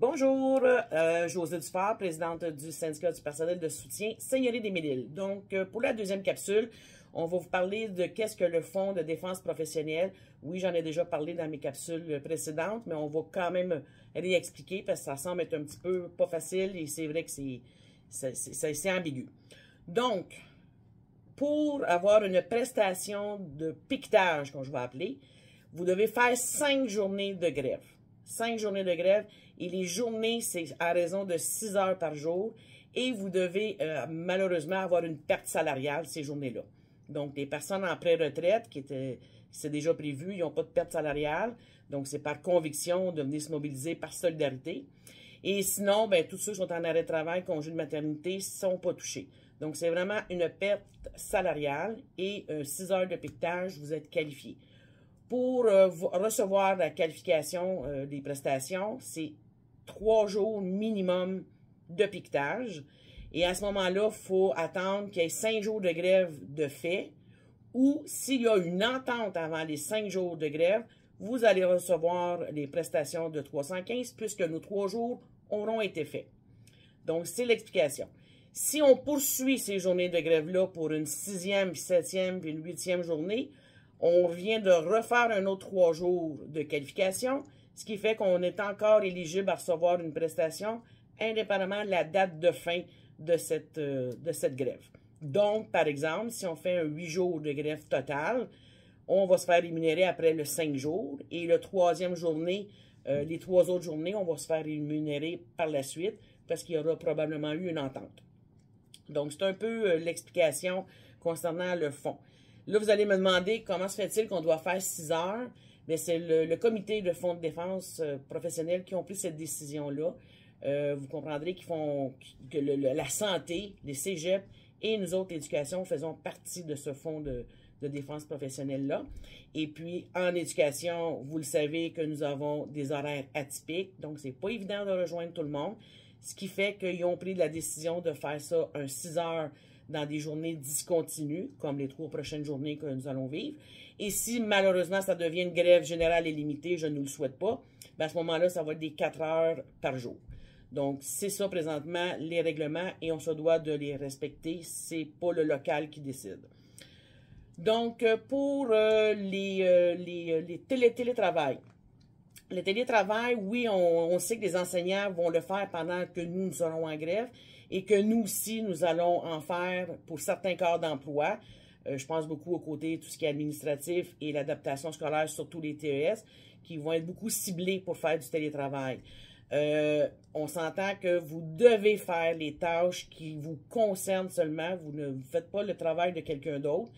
Bonjour, Josée Dufort, présidente du syndicat du personnel de soutien Seigneurie des Mille-Îles. Donc, pour la deuxième capsule, on va vous parler de qu'est-ce que le Fonds de défense professionnelle. Oui, j'en ai déjà parlé dans mes capsules précédentes, mais on va quand même réexpliquer parce que ça semble être un petit peu pas facile et c'est vrai que c'est ambigu. Donc, pour avoir une prestation de piquetage, comme je vais appeler, vous devez faire 5 journées de grève. 5 journées de grève et les journées, c'est à raison de 6 heures par jour et vous devez malheureusement avoir une perte salariale ces journées-là. Donc, les personnes en pré-retraite, c'est déjà prévu, ils n'ont pas de perte salariale, donc c'est par conviction de venir se mobiliser par solidarité. Et sinon, ben, tous ceux qui sont en arrêt de travail, congé de maternité, ne sont pas touchés. Donc, c'est vraiment une perte salariale et 6 heures de piquetage, vous êtes qualifié. Pour recevoir la qualification des prestations, c'est 3 jours minimum de piquetage. Et à ce moment-là, il faut attendre qu'il y ait 5 jours de grève de fait. Ou s'il y a une entente avant les 5 jours de grève, vous allez recevoir les prestations de 315 puisque nos 3 jours auront été faits. Donc, c'est l'explication. Si on poursuit ces journées de grève-là pour une 6e, puis 7e, puis une 8e journée, on vient de refaire un autre 3 jours de qualification, ce qui fait qu'on est encore éligible à recevoir une prestation indépendamment de la date de fin de cette grève. Donc, par exemple, si on fait un 8 jours de grève totale, on va se faire rémunérer après le 5 jours et le 3e journée, les 3 autres journées, on va se faire rémunérer par la suite parce qu'il y aura probablement eu une entente. Donc, c'est un peu l'explication concernant le fonds. Là, vous allez me demander comment se fait-il qu'on doit faire 6 heures. Bien, c'est le comité de fonds de défense professionnel qui ont pris cette décision-là. Vous comprendrez que la santé, les cégeps et nous autres, l'éducation, faisons partie de ce fonds de défense professionnelle-là. Et puis, en éducation, vous le savez que nous avons des horaires atypiques, donc c'est pas évident de rejoindre tout le monde, ce qui fait qu'ils ont pris la décision de faire ça un 6 heures dans des journées discontinues, comme les 3 prochaines journées que nous allons vivre. Et si, malheureusement, ça devient une grève générale et limitée, je ne le souhaite pas, bien à ce moment-là, ça va être des 4 heures par jour. Donc, c'est ça présentement, les règlements, et on se doit de les respecter. C'est pas le local qui décide. Donc, pour les télétravail. Le télétravail, oui, on sait que les enseignants vont le faire pendant que nous serons en grève et que nous aussi, nous allons en faire pour certains corps d'emploi. Je pense beaucoup au côté tout ce qui est administratif et l'adaptation scolaire, surtout les TES, qui vont être beaucoup ciblés pour faire du télétravail. On s'entend que vous devez faire les tâches qui vous concernent seulement. Vous ne faites pas le travail de quelqu'un d'autre.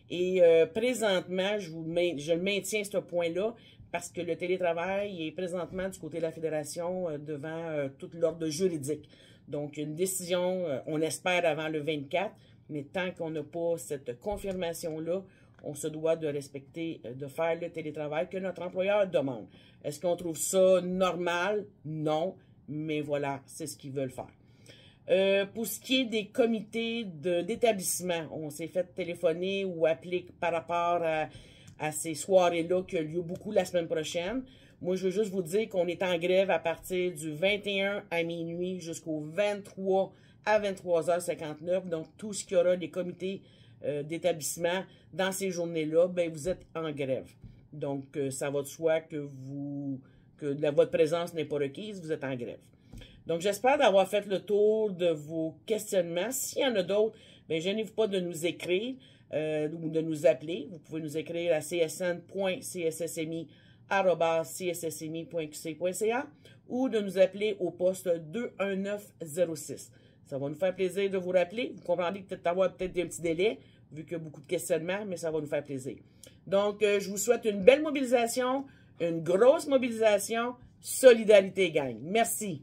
Et présentement, je maintiens ce point-là parce que le télétravail est présentement du côté de la Fédération devant tout l'ordre juridique. Donc, une décision, on espère avant le 24, mais tant qu'on n'a pas cette confirmation-là, on se doit de respecter, de faire le télétravail que notre employeur demande. Est-ce qu'on trouve ça normal? Non, mais voilà, c'est ce qu'ils veulent faire. Pour ce qui est des comités d'établissement, on s'est fait téléphoner ou appeler par rapport à ces soirées-là qui ont lieu beaucoup la semaine prochaine. Moi, je veux juste vous dire qu'on est en grève à partir du 21 à minuit jusqu'au 23 à 23h59. Donc, tout ce qu'il y aura des comités d'établissement dans ces journées-là, ben, vous êtes en grève. Donc, ça va de soi que votre présence n'est pas requise, vous êtes en grève. Donc, j'espère d'avoir fait le tour de vos questionnements. S'il y en a d'autres, bien, gênez-vous pas de nous écrire ou de nous appeler. Vous pouvez nous écrire à csn.cssmi@cssmi.qc.ca ou de nous appeler au poste 21906. Ça va nous faire plaisir de vous rappeler. Vous comprendrez peut-être avoir des petits délais, vu qu'il y a beaucoup de questionnements, mais ça va nous faire plaisir. Donc, je vous souhaite une belle mobilisation, une grosse mobilisation. Solidarité, gang. Merci.